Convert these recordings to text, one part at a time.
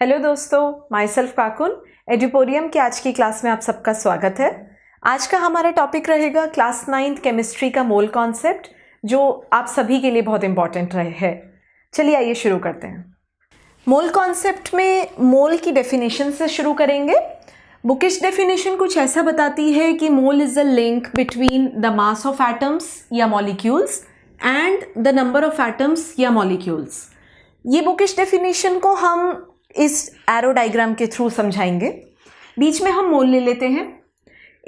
Hello दोस्तों, my self काकुन एडुपोरियम की आज की क्लास में आप सबका स्वागत है। आज का हमारा टॉपिक रहेगा क्लास 9th केमिस्ट्री का मोल कॉन्सेप्ट, जो आप सभी के लिए बहुत इंपॉर्टेंट रहे है। चलिए आइए शुरू करते हैं। मोल कॉन्सेप्ट में मोल की डेफिनेशन से शुरू करेंगे। बुकिश डेफिनेशन कुछ ऐसा बताती है कि mole is a link between the mass of atoms या molecules and the number of atoms या मॉलिक्यूल्स। ये बुकिश डेफिनेशन को हम इस एरो डायग्राम के थ्रू समझाएंगे। बीच में हम मोल ले लेते हैं।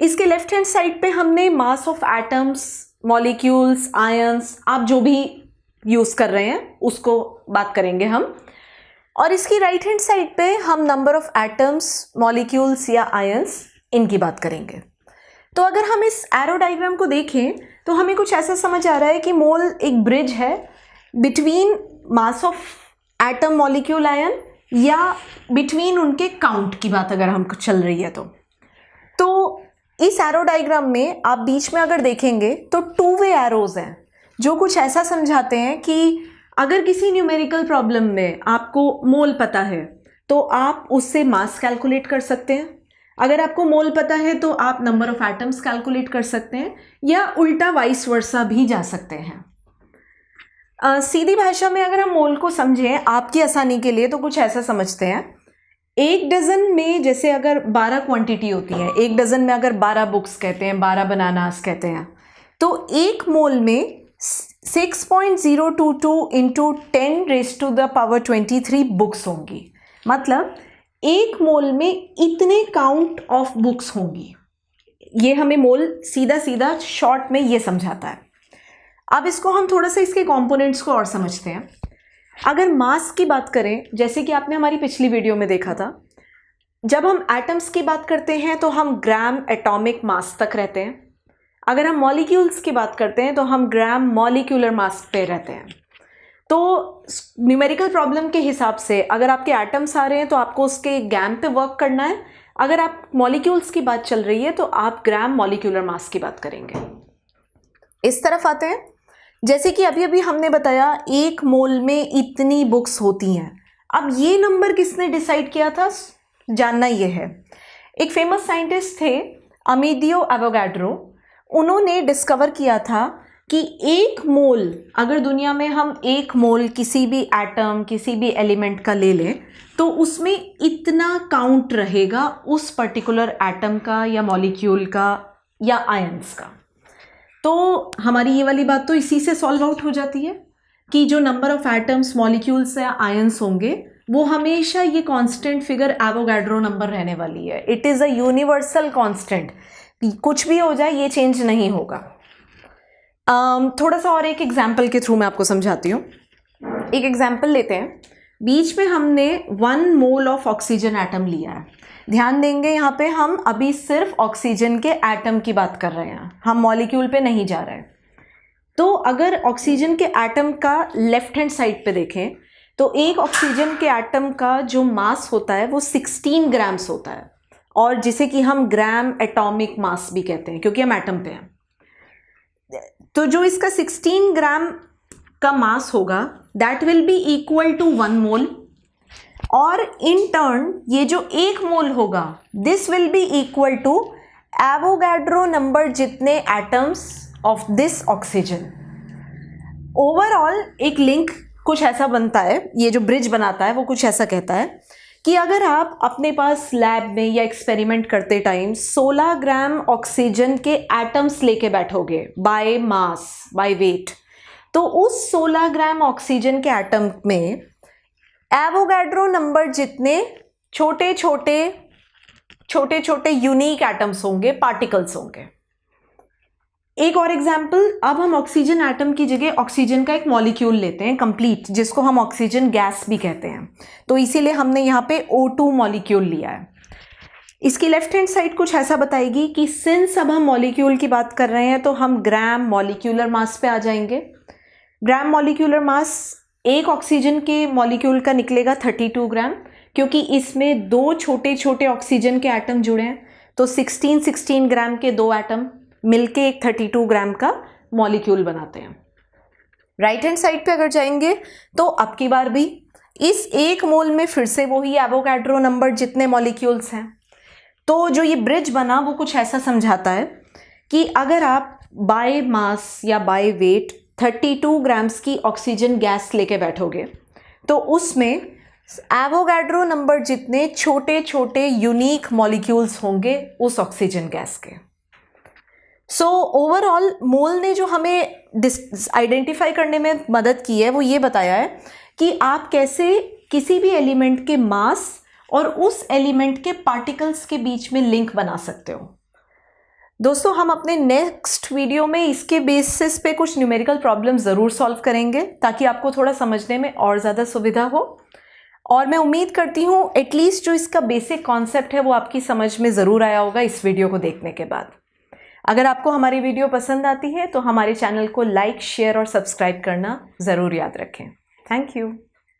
इसके लेफ्ट हैंड साइड पे हमने मास ऑफ एटम्स, मॉलिक्यूल्स, आयंस, आप जो भी यूज़ कर रहे हैं उसको बात करेंगे हम। और इसकी राइट हैंड साइड पे हम नंबर ऑफ एटम्स, मॉलिक्यूल्स या आयंस, इनकी बात करेंगे। तो अगर हम इस एरो डायग्राम को देखें तो हमें कुछ ऐसा समझ आ रहा है कि मोल एक ब्रिज है between mass of atom, molecule, ion या बिटवीन उनके काउंट की बात अगर हमको चल रही है तो इस एरो डायग्राम में आप बीच में अगर देखेंगे तो टू वे एरोज हैं जो कुछ ऐसा समझाते हैं कि अगर किसी न्यूमेरिकल प्रॉब्लम में आपको मोल पता है तो आप उससे मास कैलकुलेट कर सकते हैं। अगर आपको मोल पता है तो आप नंबर ऑफ एटम्स कैलकुलेट कर सकते हैं, या उल्टा वाइस वर्सा भी जा सकते हैं। सीधी भाषा में अगर हम मोल को समझें आपकी आसानी के लिए तो कुछ ऐसा समझते हैं। एक डज़न में जैसे अगर 12 क्वांटिटी होती है, एक डज़न में अगर 12 बुक्स कहते हैं, 12 बनानास कहते हैं, तो एक मोल में 6.022 इंटू 10⁻23 बुक्स होंगी। मतलब एक मोल में इतने काउंट ऑफ बुक्स होंगी। ये हमें मोल सीधा सीधा शॉर्ट में ये समझाता है। अब इसको हम थोड़ा सा इसके कंपोनेंट्स को और समझते हैं। अगर मास की बात करें, जैसे कि आपने हमारी पिछली वीडियो में देखा था, जब हम एटम्स की बात करते हैं तो हम ग्राम एटॉमिक मास तक रहते हैं। अगर हम मॉलिक्यूल्स की बात करते हैं तो हम ग्राम मॉलिक्यूलर मास पे रहते हैं। तो न्यूमेरिकल प्रॉब्लम के हिसाब से अगर आपके एटम्स आ रहे हैं तो आपको उसके ग्राम पे वर्क करना है। अगर आप मॉलिक्यूल्स की बात चल रही है तो आप ग्राम मॉलिक्यूलर मास की बात करेंगे। इस तरफ आते हैं। जैसे कि अभी अभी हमने बताया एक मोल में इतनी बुक्स होती हैं। अब ये नंबर किसने डिसाइड किया था, जानना ये है। एक फेमस साइंटिस्ट थे अमेडियो एवोगाड्रो। उन्होंने डिस्कवर किया था कि एक मोल, अगर दुनिया में हम एक मोल किसी भी एटम, किसी भी एलिमेंट का ले लें तो उसमें इतना काउंट रहेगा उस पर्टिकुलर एटम का या मॉलिक्यूल का या आयंस का। तो हमारी ये वाली बात तो इसी से सॉल्व आउट हो जाती है कि जो नंबर ऑफ एटम्स, मॉलिक्यूल्स या आयंस होंगे वो हमेशा ये कांस्टेंट फिगर एवोगाड्रो नंबर रहने वाली है। It is a universal constant, कुछ भी हो जाए ये चेंज नहीं होगा। थोड़ा सा और एक एग्जाम्पल के थ्रू मैं आपको समझाती हूँ। एक एग्जाम्पल लेते हैं। बीच में हमने 1 मोल ऑफ ऑक्सीजन एटम लिया है। ध्यान देंगे यहाँ पे हम अभी सिर्फ ऑक्सीजन के एटम की बात कर रहे हैं, हम मॉलिक्यूल पे नहीं जा रहे हैं। तो अगर ऑक्सीजन के एटम का लेफ्ट हैंड साइड पे देखें तो एक ऑक्सीजन के एटम का जो मास होता है वो 16 ग्राम्स होता है, और जिसे कि हम ग्राम एटॉमिक मास भी कहते हैं क्योंकि हम एटम पे हैं। तो जो इसका 16 ग्राम का मास होगा that will be equal to 1 mole, और इन टर्न ये जो 1 मोल होगा this will be equal to Avogadro number जितने atoms of this oxygen. Overall एक लिंक कुछ ऐसा बनता है, ये जो ब्रिज बनाता है वो कुछ ऐसा कहता है कि अगर आप अपने पास लैब में या एक्सपेरिमेंट करते टाइम 16 ग्राम ऑक्सीजन के एटम्स लेके बैठोगे बाय मास, बाय वेट, तो उस 16 ग्राम ऑक्सीजन के एटम में एवोगाड्रो नंबर जितने छोटे छोटे यूनिक एटम्स होंगे, पार्टिकल्स होंगे। एक और एग्जाम्पल, अब हम ऑक्सीजन एटम की जगह ऑक्सीजन का एक मॉलिक्यूल लेते हैं कंप्लीट, जिसको हम ऑक्सीजन गैस भी कहते हैं। तो इसीलिए हमने यहाँ पे O2 मॉलिक्यूल लिया है। इसकी लेफ्ट हैंड साइड कुछ ऐसा बताएगी कि सिंस अब हम मॉलिक्यूल की बात कर रहे हैं तो हम ग्राम मॉलिक्यूलर मास पे आ जाएंगे। ग्राम मॉलिक्यूलर मास एक ऑक्सीजन के मॉलिक्यूल का निकलेगा 32 ग्राम, क्योंकि इसमें 2 छोटे छोटे ऑक्सीजन के एटम जुड़े हैं। तो 16 ग्राम के 2 एटम मिलके एक 32 ग्राम का मॉलिक्यूल बनाते हैं। राइट हैंड साइड पे अगर जाएंगे तो अब की बार भी इस 1 मोल में फिर से वही एवोगाड्रो नंबर जितने मॉलिक्यूल्स हैं। तो जो ये ब्रिज बना वो कुछ ऐसा समझाता है कि अगर आप बाय मास या बाय वेट 32 ग्राम्स की ऑक्सीजन गैस लेके बैठोगे तो उसमें एवोगाड्रो नंबर जितने छोटे छोटे यूनिक मॉलिक्यूल्स होंगे उस ऑक्सीजन गैस के। सो ओवरऑल मोल ने जो हमें आइडेंटिफाई करने में मदद की है वो ये बताया है कि आप कैसे किसी भी एलिमेंट के मास और उस एलिमेंट के पार्टिकल्स के बीच में लिंक बना सकते हो। दोस्तों हम अपने नेक्स्ट वीडियो में इसके बेसिस पे कुछ न्यूमेरिकल प्रॉब्लम ज़रूर सॉल्व करेंगे ताकि आपको थोड़ा समझने में और ज़्यादा सुविधा हो। और मैं उम्मीद करती हूँ एटलीस्ट जो इसका बेसिक कॉन्सेप्ट है वो आपकी समझ में ज़रूर आया होगा इस वीडियो को देखने के बाद। अगर आपको हमारी वीडियो पसंद आती है तो हमारे चैनल को लाइक, शेयर और सब्सक्राइब करना ज़रूर याद रखें। Thank you.